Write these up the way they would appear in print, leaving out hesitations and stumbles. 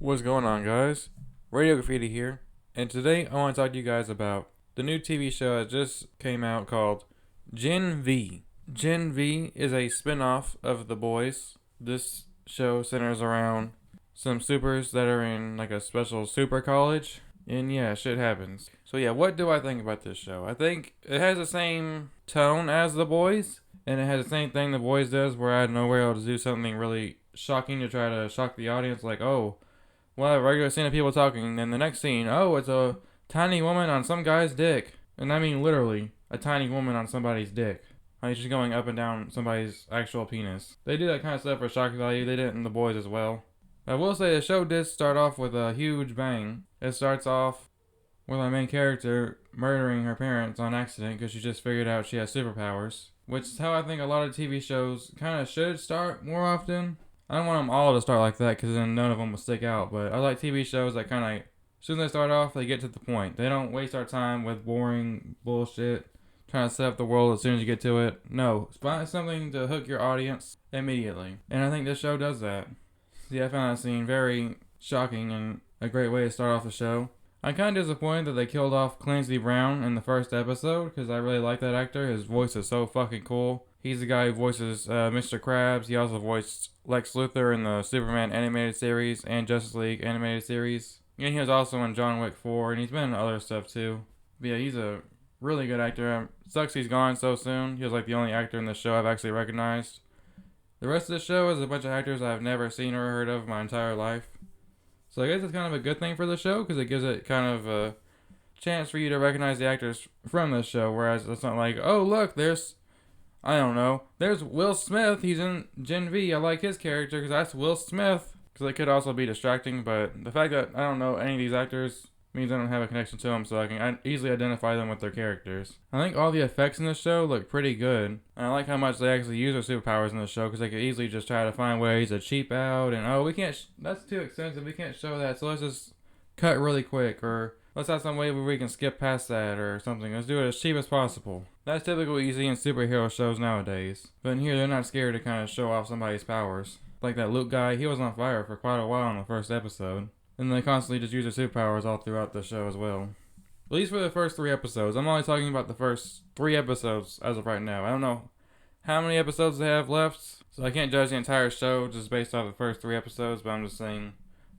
What's going on, guys? Radio Graffiti here, and today I want to talk to you guys about the new TV show that just came out called Gen V. Gen V is a spin-off of The Boys. This show centers around some supers that are in like a special super college, and yeah, shit happens. So yeah, what do I think about this show? I think it has the same tone as The Boys, and it has the same thing The Boys does, where out of nowhere it'll do something really shocking to try to shock the audience, like, oh, well, a regular scene of people talking, and then the next scene, oh, it's a tiny woman on some guy's dick. And I mean literally, a tiny woman on somebody's dick. Like, she's going up and down somebody's actual penis. They do that kind of stuff for shock value. They did it in The Boys as well. I will say the show did start off with a huge bang. It starts off with our main character murdering her parents on accident because she just figured out she has superpowers. Which is how I think a lot of TV shows kind of should start more often. I don't want them all to start like that because then none of them will stick out. But I like TV shows that kind of, as soon as they start off, they get to the point. They don't waste our time with boring bullshit, trying to set up the world as soon as you get to it. No, find something to hook your audience immediately. And I think this show does that. See, I found that scene very shocking and a great way to start off the show. I'm kind of disappointed that they killed off Clancy Brown in the first episode because I really like that actor. His voice is so fucking cool. He's the guy who voices Mr. Krabs. He also voiced Lex Luthor in the Superman animated series and Justice League animated series. And he was also in John Wick 4, and he's been in other stuff too. But yeah, he's a really good actor. Sucks he's gone so soon. He was like the only actor in the show I've actually recognized. The rest of the show is a bunch of actors I've never seen or heard of my entire life. So I guess it's kind of a good thing for the show because it gives it kind of a chance for you to recognize the actors from the show. Whereas it's not like, oh look, there's Will Smith. He's in Gen V. I like his character because that's Will Smith. Because it could also be distracting, but the fact that I don't know any of these actors means I don't have a connection to them, so I can easily identify them with their characters. I think all the effects in the show look pretty good. And I like how much they actually use their superpowers in the show because they could easily just try to find ways to cheap out and, oh, we can't, that's too expensive, we can't show that, so let's just cut really quick, or let's have some way where we can skip past that or something. Let's do it as cheap as possible. That's typically what you see in superhero shows nowadays. But in here, they're not scared to kind of show off somebody's powers. Like that Luke guy, he was on fire for quite a while in the first episode. And they constantly just use their superpowers all throughout the show as well. At least for the first 3 episodes. I'm only talking about the first 3 episodes as of right now. I don't know how many episodes they have left, so I can't judge the entire show just based off the first 3 episodes, but I'm just saying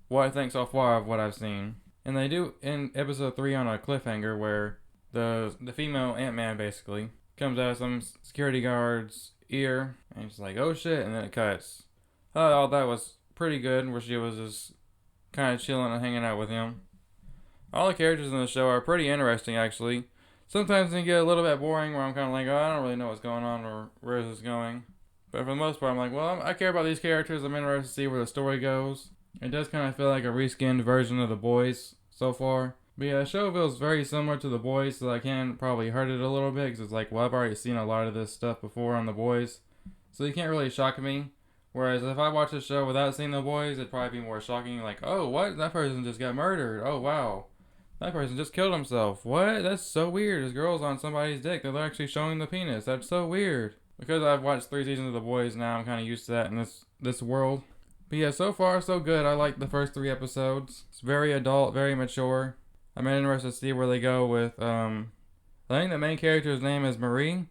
what I think so far of what I've seen. And they do end episode 3 on a cliffhanger where the female Ant-Man basically comes out of some security guard's ear and she's like, oh shit, and then it cuts. I thought that was pretty good where she was just kind of chilling and hanging out with him. All the characters in the show are pretty interesting actually. Sometimes they get a little bit boring where I'm kind of like, oh, I don't really know what's going on or where is this going. But for the most part I'm like, well, I care about these characters. I'm interested to see where the story goes. It does kind of feel like a reskinned version of The Boys so far. But yeah, the show feels very similar to The Boys, so I can probably hurt it a little bit because it's like, well, I've already seen a lot of this stuff before on The Boys, so you can't really shock me. Whereas if I watch the show without seeing The Boys, it'd probably be more shocking, like, oh, what? That person just got murdered. Oh, wow. That person just killed himself. What? That's so weird. This girl's on somebody's dick. They're actually showing the penis. That's so weird. Because I've watched 3 seasons of The Boys now, I'm kind of used to that in this world. But yeah, so far so good. I like the first 3 episodes. It's very adult, very mature. I'm interested to see where they go with, I think the main character's name is Marie.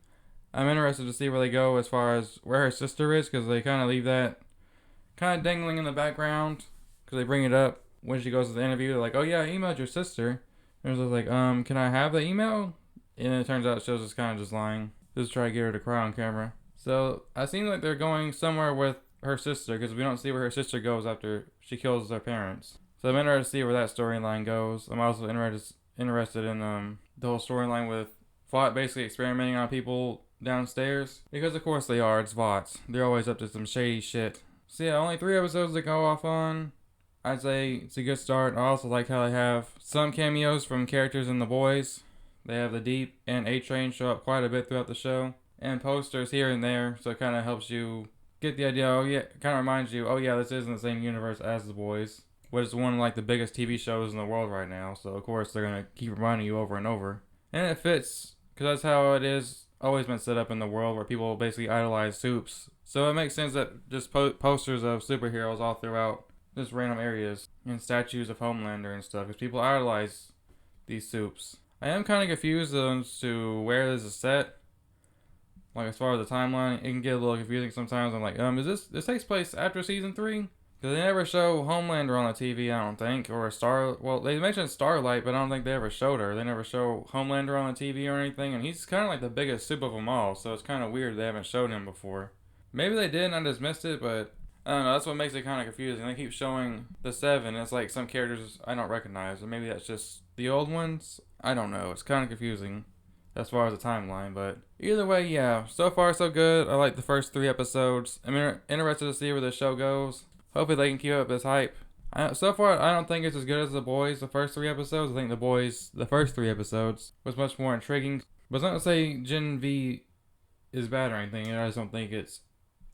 I'm interested to see where they go as far as where her sister is, because they kind of leave that kind of dangling in the background, because they bring it up when she goes to the interview. They're like, oh yeah, I emailed your sister. And it's like, can I have the email? And it turns out she was just kind of just lying. Just try to get her to cry on camera. So, I seem like they're going somewhere with her sister, because we don't see where her sister goes after she kills her parents. So I'm interested to see where that storyline goes. I'm also interested in the whole storyline with Vought basically experimenting on people downstairs. Because of course they are, it's Vought. They're always up to some shady shit. So yeah, only 3 episodes to go off on. I'd say it's a good start. I also like how they have some cameos from characters in The Boys. They have the Deep and A-Train show up quite a bit throughout the show. And posters here and there, so it kind of helps you get the idea, oh yeah, kind of reminds you, oh yeah, this is in the same universe as The Boys. Which is one of like the biggest TV shows in the world right now, so of course they're going to keep reminding you over and over. And it fits, because that's how it is, always been set up in the world, where people basically idolize soups. So it makes sense that just posters of superheroes all throughout just random areas and statues of Homelander and stuff, because people idolize these soups. I am kind of confused as to where this is set. Like, as far as the timeline, it can get a little confusing sometimes. I'm like, this takes place after season 3? Because they never show Homelander on the TV, I don't think, or well, they mentioned Starlight, but I don't think they ever showed her. They never show Homelander on the TV or anything, and he's kind of like the biggest soup of them all, so it's kind of weird they haven't showed him before. Maybe they did and I just missed it, but I don't know, that's what makes it kind of confusing. They keep showing the 7, and it's like some characters I don't recognize, or maybe that's just the old ones? I don't know, it's kind of confusing as far as the timeline, but either way, yeah, so far so good. I like the first 3 episodes. I'm interested to see where the show goes. Hopefully they can keep up this hype. So far, I don't think it's as good as The Boys, the first 3 episodes. I think The Boys, the first 3 episodes, was much more intriguing. But it's not to say Gen V is bad or anything. I just don't think it's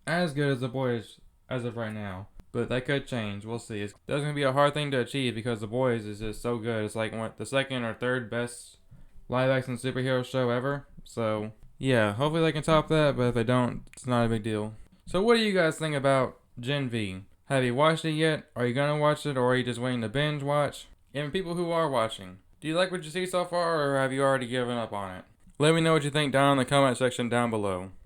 as good as The Boys as of right now. But that could change. We'll see. That's going to be a hard thing to achieve because The Boys is just so good. It's like the second or third best live-action superhero show ever. So, yeah, hopefully they can top that. But if they don't, it's not a big deal. So what do you guys think about Gen V? Have you watched it yet? Are you gonna watch it, or are you just waiting to binge watch? And people who are watching, do you like what you see so far, or have you already given up on it? Let me know what you think down in the comment section down below.